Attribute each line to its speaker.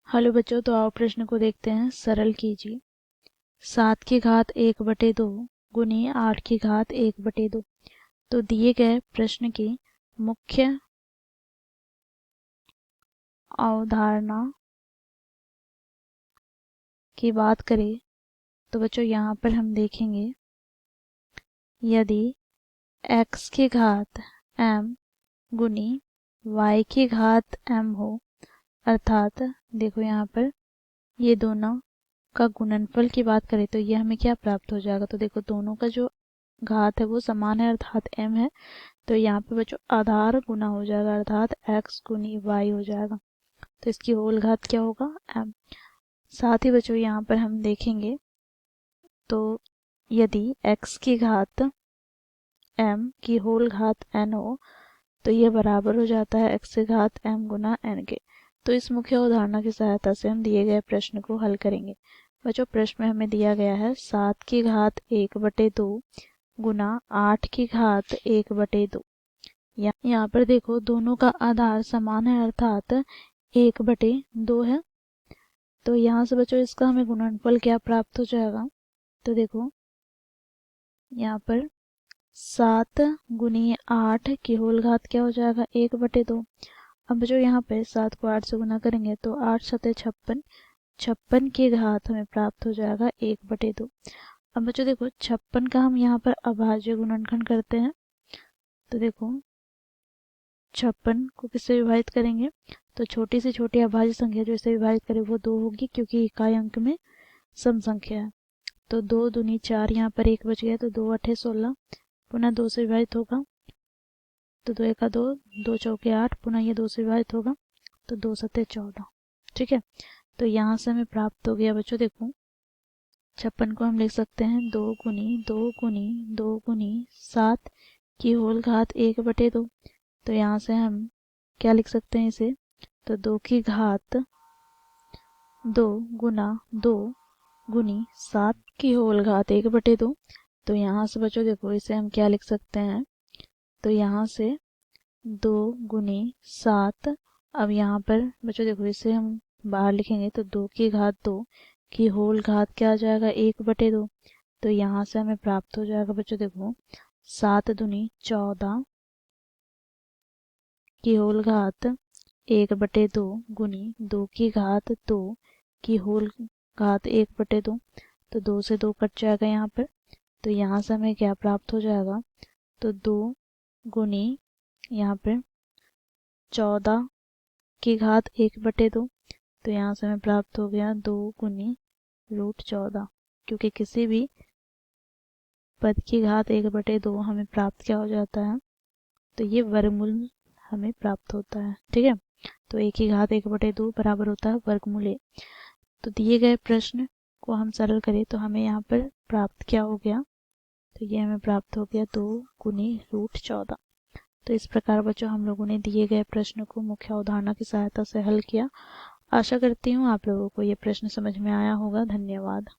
Speaker 1: Hello बच्चों, तो आओ प्रश्न को देखते हैं। सरल कीजिए। 7 की घात 1/2 गुनी 8 की घात 1/2। तो दिए गए प्रश्न की मुख्य अवधारणा की बात करें तो बच्चों यहाँ पर हम देखेंगे, यदि x की घात m गुनी y की घात m हो, अर्थात देखो यहाँ पर ये दोनों का गुणनफल की बात करें तो ये हमें क्या प्राप्त हो जाएगा। तो देखो दोनों का जो घात है वो समान है अर्थात m है, तो यहाँ पे बच्चों आधार गुना हो जाएगा अर्थात x गुनी y हो जाएगा। तो इसकी होल घात क्या होगा, m। साथ ही बच्चों यहाँ पर हम देखेंगे तो यदि x की घात m की होल घात n हो तो ये बराबर हो जाता है x की घात m गुना n के। तो इस मुख्य उदाहरण की सहायता से हम दिए गए प्रश्न को हल करेंगे। बच्चों प्रश्न में हमें दिया गया है 7 की घात 1/2 गुना 8 की घात 1/2। यहाँ पर देखो दोनों का आधार समान है अर्थात 1/2 है। तो यहाँ से बच्चों इसका हमें गुणनफल क्या प्राप्त हो जाएगा। तो देखो यहाँ पर 7 गुनी 8 की होल घात क्या हो जाएगा 1/2। अब बच्चों यहाँ पे 7 को 8 से गुना करेंगे तो 8 7 56, 56 की घात हमें प्राप्त हो जाएगा 1/2। अब बच्चों देखो 56 का हम यहाँ पर अभाज्य गुणनखंड करते हैं। तो देखो 56 को किससे विभाजित करेंगे, तो छोटी से छोटी अभाज्य संख्या जो इसे विभाजित करे वो 2 होगी, क्योंकि इकाई अंक में सम संख्या है। तो 2 दूनी 4, यहाँ पर 1 बच गया तो 2 8 16, पुनः 2 से विभाजित होगा तो 2 1 2, 2 चौके 8, पुनः ये 2 से विभाजित होगा तो 2 7 14। ठीक है, तो यहाँ से हमें प्राप्त हो गया बच्चों देखो 56 को हम लिख सकते हैं 2 गुनी 2 गुनी 2 गुनी 7 की होल घात 1/2। तो यहाँ से हम क्या लिख सकते हैं इसे, तो 2 की घात 2 गुना 2 गुनी 7 की होल घात 1/2। तो यहाँ से बच्चों देखो इसे हम क्या लिख सकते हैं, तो यहाँ से 2 गुनी 7, अब यहाँ पर बच्चों देखो इसे हम बाहर लिखेंगे तो 2 की घात 2 की होल घात क्या आ जाएगा 1/2। तो यहाँ से हमें प्राप्त हो जाएगा बच्चों देखो 7 दूनी 14 की होल घात 1/2 गुनी 2 की घात 2 की होल घात 1/2। तो 2 से 2 कट जाएगा यहाँ पर, तो यहाँ से हमें क्या प्राप्त हो जाएगा, तो 2 गुनी यहाँ पर 14 की घात 1/2। तो यहाँ से हमें प्राप्त हो गया 2 गुनी √14, क्योंकि किसी भी पद की घात 1/2 हमें प्राप्त क्या हो जाता है, तो ये वर्गमूल हमें प्राप्त होता है। ठीक है, तो 1 की घात 1/2 बराबर होता है वर्गमूल a। तो दिए गए प्रश्न को हम सरल करें तो हमें यहाँ पर प्राप्त क्या हो गया, तो ये हमें प्राप्त हो गया 2 गुनी √14। तो इस प्रकार बच्चों हम लोगों ने दिए गए प्रश्न को मुख्य अवधारणा की सहायता से हल किया। आशा करती हूँ आप लोगों को ये प्रश्न समझ में आया होगा। धन्यवाद।